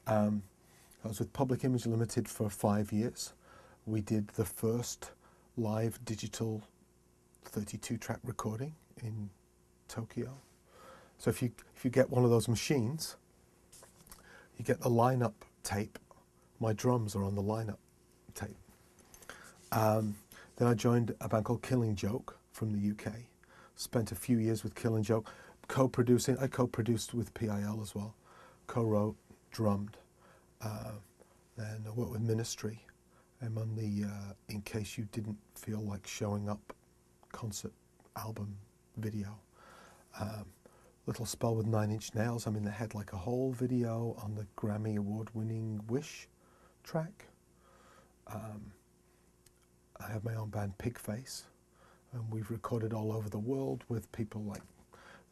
I was with Public Image Limited for 5 years. We did the first live digital 32-track recording in Tokyo. So if you get one of those machines, you get the lineup tape. My drums are on the lineup tape. Then I joined a band called Killing Joke from the UK. Spent a few years with Killing Joke, co-producing. I co-produced with PIL as well. Co-wrote, drummed. Then I worked with Ministry. I'm on the In Case You Didn't Feel Like Showing Up concert album video. Little spell with 9 Inch Nails. I'm in the Head Like a Hole video on the Grammy Award-winning Wish track. I have my own band Pigface, and we've recorded all over the world with people like,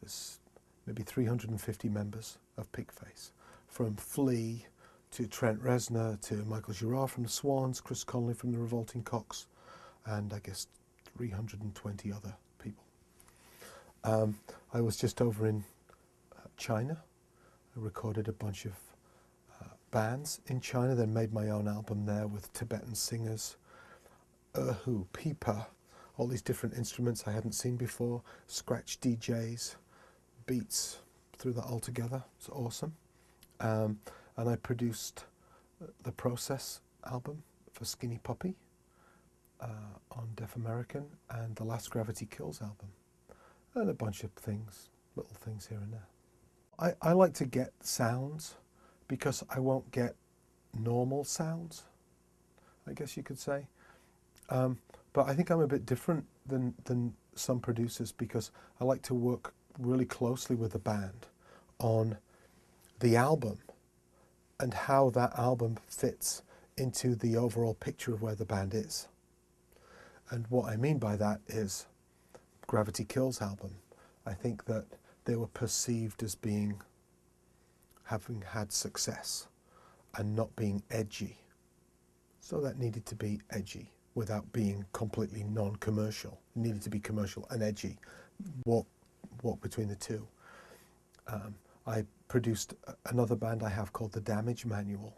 there's maybe 350 members of Pigface, from Flea to Trent Reznor to Michael Girard from the Swans, Chris Connolly from the Revolting Cocks, and I guess 320 other people. I was just over in China. I recorded a bunch of bands in China, then made my own album there with Tibetan singers, erhu, pipa, all these different instruments I hadn't seen before, scratch DJs, beats, threw that all together. It's awesome. And I produced the Process album for Skinny Puppy on Deaf American, and the Last Gravity Kills album, and a bunch of things, little things here and there. I like to get sounds because I won't get normal sounds, I guess you could say. But I think I'm a bit different than some producers because I like to work really closely with the band on the album and how that album fits into the overall picture of where the band is. And what I mean by that is Gravity Kills album. I think that they were perceived as having had success and not being edgy. So that needed to be edgy without being completely non-commercial. It needed to be commercial and edgy. Walk between the two. I produced another band I have called The Damage Manual.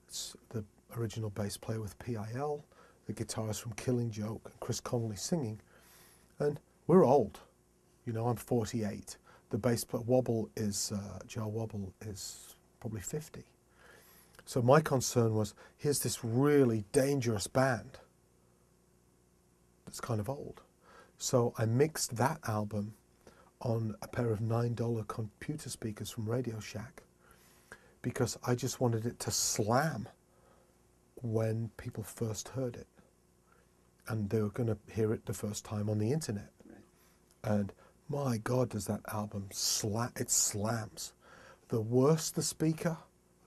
It's the original bass player with PIL, the guitarist from Killing Joke, and Chris Connolly singing. And we're old. You know, I'm 48. The bass player, Joe Wobble is probably 50. So my concern was, here's this really dangerous band that's kind of old. So I mixed that album on a pair of $9 computer speakers from Radio Shack because I just wanted it to slam when people first heard it. And they were going to hear it the first time on the internet. Right. And my God, does that album it slams. The worse the speaker,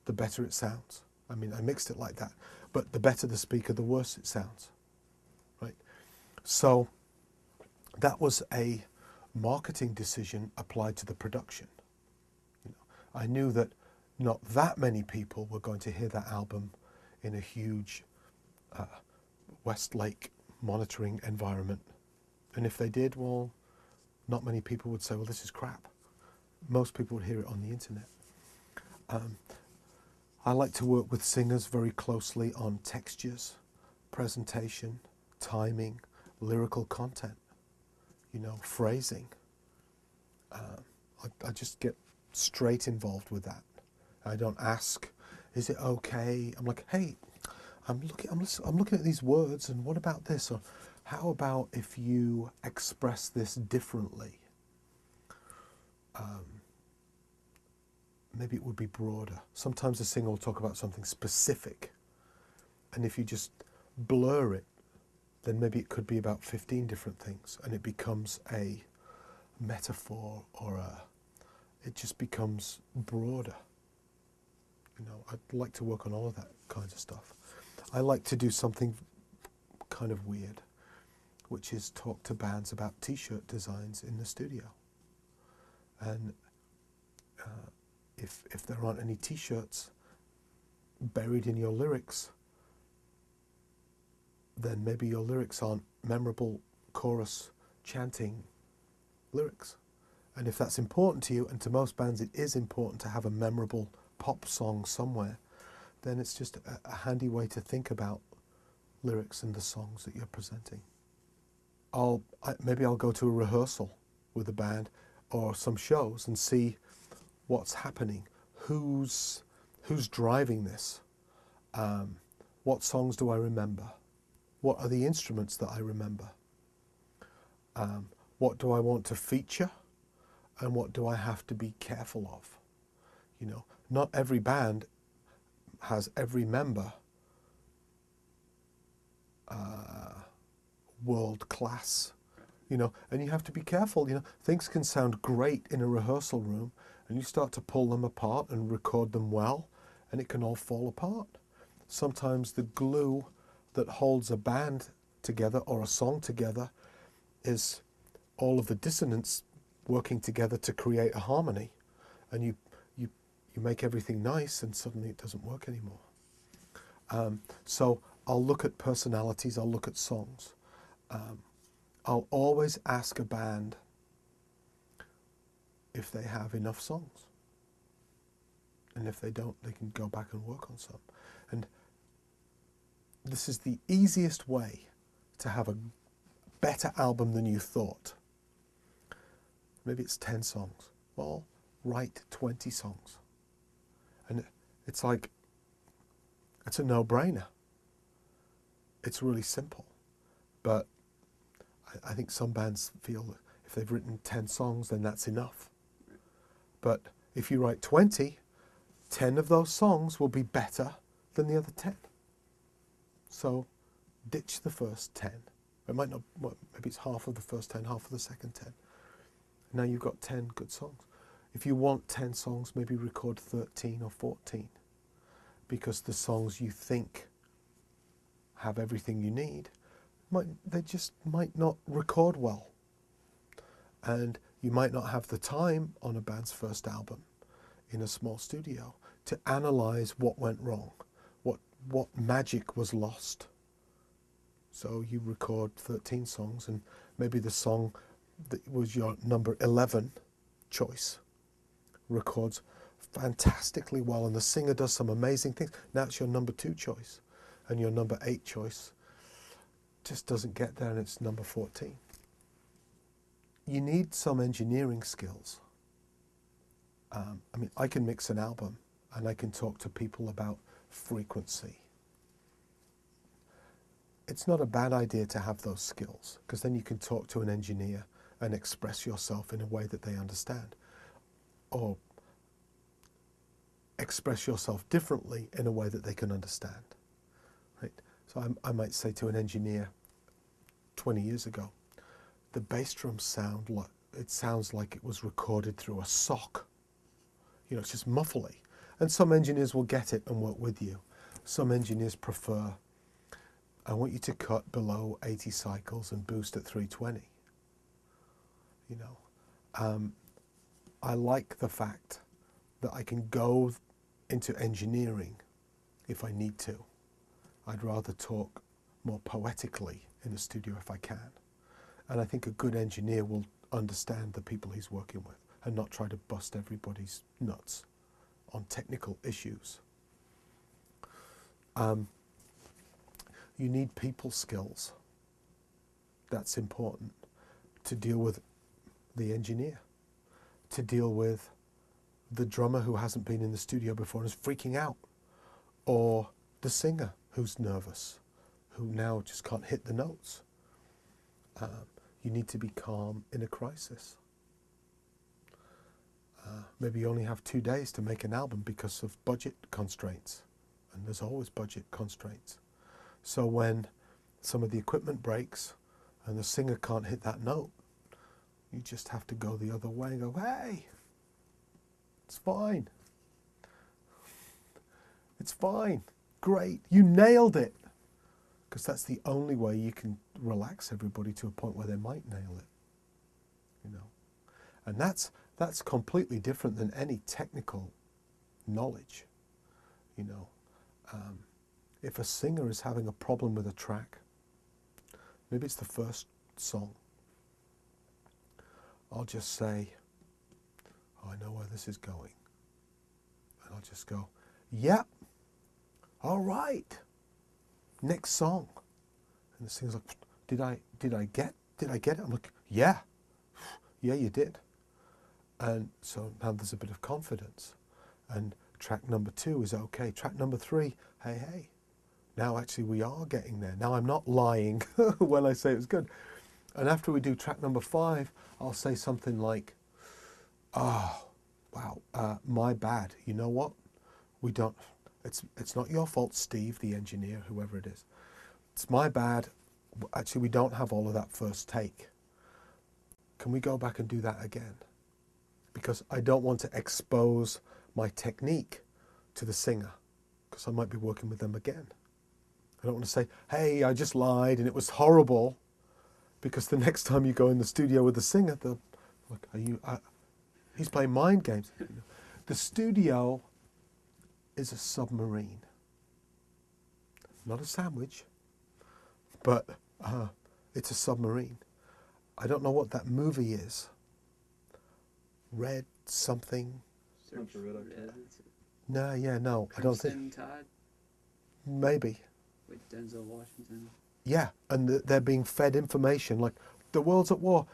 the better it sounds. I mean, I mixed it like that. But the better the speaker, the worse it sounds. Right? So that was a marketing decision applied to the production. You know, I knew that not that many people were going to hear that album in a huge Westlake monitoring environment. And if they did, well, not many people would say, well, this is crap. Most people would hear it on the internet. I like to work with singers very closely on textures, presentation, timing, lyrical content, you know, phrasing. I just get straight involved with that. I don't ask, is it okay? I'm like, hey, I'm looking at these words, and what about this? Or how about if you express this differently? Maybe it would be broader. Sometimes a singer will talk about something specific, and if you just blur it, then maybe it could be about 15 different things, and it becomes a metaphor, or it just becomes broader. You know, I'd like to work on all of that kinds of stuff. I like to do something kind of weird, which is talk to bands about t-shirt designs in the studio. And if there aren't any t-shirts buried in your lyrics, then maybe your lyrics aren't memorable chorus chanting lyrics. And if that's important to you, and to most bands it is important to have a memorable pop song somewhere, then it's just a handy way to think about lyrics in the songs that you're presenting. Maybe I'll go to a rehearsal with a band or some shows and see what's happening, who's driving this, what songs do I remember, what are the instruments that I remember, what do I want to feature, and what do I have to be careful of. You know, not every band has every member world class, you know, and you have to be careful. You know, things can sound great in a rehearsal room, and you start to pull them apart and record them well, and it can all fall apart. Sometimes the glue that holds a band together or a song together is all of the dissonance working together to create a harmony, and you make everything nice, and suddenly it doesn't work anymore. So I'll look at personalities, I'll look at songs. I'll always ask a band if they have enough songs. And if they don't, they can go back and work on some. And this is the easiest way to have a better album than you thought. Maybe it's 10 songs. Well, write 20 songs. And it's like, it's a no-brainer. It's really simple. But I think some bands feel that if they've written 10 songs, then that's enough. But if you write 20, 10 of those songs will be better than the other 10. So ditch the first 10. It might not, maybe it's half of the first 10, half of the second 10. Now you've got 10 good songs. If you want 10 songs, maybe record 13 or 14, because the songs you think have everything you need, they just might not record well. And you might not have the time on a band's first album in a small studio to analyze what went wrong, what magic was lost. So you record 13 songs, and maybe the song that was your number 11 choice records fantastically well, and the singer does some amazing things. Now it's your number 2 choice, and your number 8 choice just doesn't get there, and it's number 14. You need some engineering skills. I mean, I can mix an album, and I can talk to people about frequency. It's not a bad idea to have those skills, because then you can talk to an engineer and express yourself in a way that they understand, or express yourself differently in a way that they can understand. Right? So I might say to an engineer 20 years ago, the bass drums sounds like it was recorded through a sock. You know, it's just muffly. And some engineers will get it and work with you. Some engineers prefer, I want you to cut below 80 cycles and boost at 320. You know, I like the fact that I can go into engineering if I need to. I'd rather talk more poetically in the studio if I can. And I think a good engineer will understand the people he's working with and not try to bust everybody's nuts on technical issues. You need people skills. That's important to deal with the engineer, to deal with the drummer who hasn't been in the studio before and is freaking out, or the singer who's nervous, who now just can't hit the notes. You need to be calm in a crisis. Maybe you only have 2 days to make an album because of budget constraints, and there's always budget constraints. So when some of the equipment breaks and the singer can't hit that note, you just have to go the other way and go, hey, it's fine. It's fine. Great. You nailed it. Because that's the only way you can relax everybody to a point where they might nail it. You know. And that's completely different than any technical knowledge. You know. If a singer is having a problem with a track, maybe it's the first song, I'll just say, oh, I know where this is going. And I'll just go, yep, all right, next song. And the singer's like, did I get it? I'm like, yeah, you did. And so now there's a bit of confidence. And track number 2 is okay. Track number 3, hey, now actually we are getting there. Now I'm not lying when I say it was good. And after we do track number 5, I'll say something like, oh, wow, my bad. You know what? We don't, it's not your fault, Steve, the engineer, whoever it is. It's my bad. Actually, we don't have all of that first take. Can we go back and do that again? Because I don't want to expose my technique to the singer, because I might be working with them again. I don't want to say, hey, I just lied and it was horrible, because the next time you go in the studio with the singer, they'll like, he's playing mind games. The studio is a submarine. Not a sandwich, but it's a submarine. I don't know what that movie is. Red something. No, I don't think. Tide. Maybe. With Denzel Washington. Yeah, and they're being fed information like the world's at war.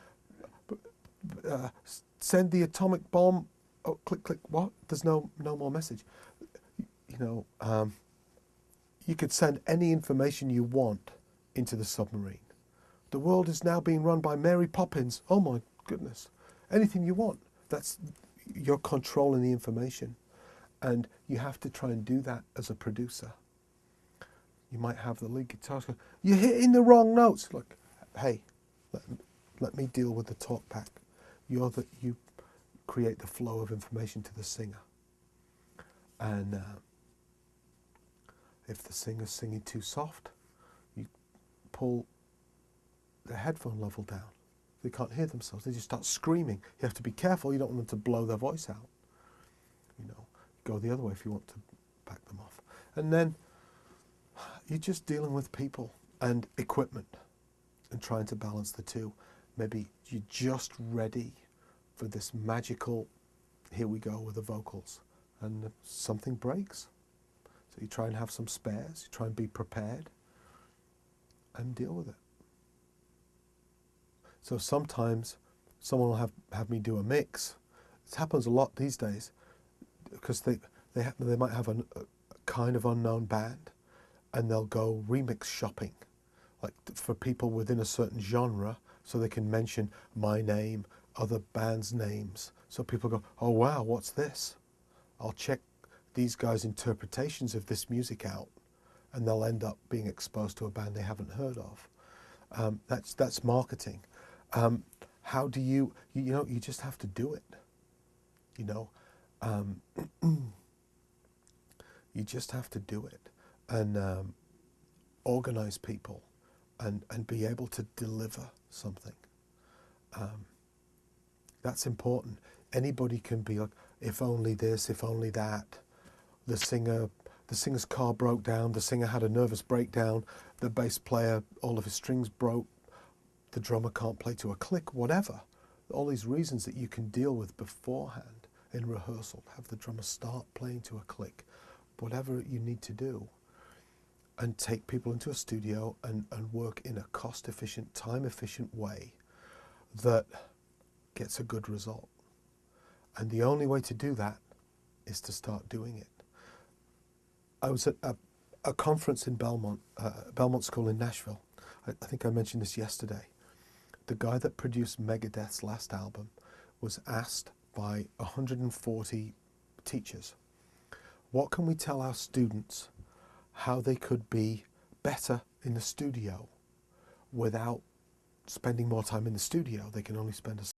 Send the atomic bomb. Oh, click, click. What? There's no more message. You know, you could send any information you want into the submarine. The world is now being run by Mary Poppins. Oh my goodness. Anything you want. You're controlling the information. And you have to try and do that as a producer. You might have the lead guitarist go, you're hitting the wrong notes. Like, hey, let me deal with the talk back. You create the flow of information to the singer. And if the singer's singing too soft, you pull the headphone level down. They can't hear themselves. They just start screaming. You have to be careful. You don't want them to blow their voice out. You know, go the other way if you want to back them off. And then you're just dealing with people and equipment and trying to balance the two. Maybe you're just ready for this magical, here we go with the vocals, and something breaks. So you try and have some spares, you try and be prepared and deal with it. So sometimes someone will have me do a mix. This happens a lot these days because they might have a kind of unknown band and they'll go remix shopping, like for people within a certain genre, so they can mention my name, other bands' names. So people go, oh wow, what's this? I'll check these guys' interpretations of this music out, and they'll end up being exposed to a band they haven't heard of. That's marketing. How do you just have to do it. You just have to do it and organize people and be able to deliver something. That's important. Anybody can be like, if only this, if only that. The singer's car broke down, the singer had a nervous breakdown, the bass player, all of his strings broke, the drummer can't play to a click, whatever. All these reasons that you can deal with beforehand in rehearsal. Have the drummer start playing to a click, whatever you need to do. And take people into a studio and work in a cost-efficient, time-efficient way that gets a good result. And the only way to do that is to start doing it. I was at a conference in Belmont School in Nashville. I think I mentioned this yesterday. The guy that produced Megadeth's last album was asked by 140 teachers, what can we tell our students how they could be better in the studio without spending more time in the studio? They can only spend a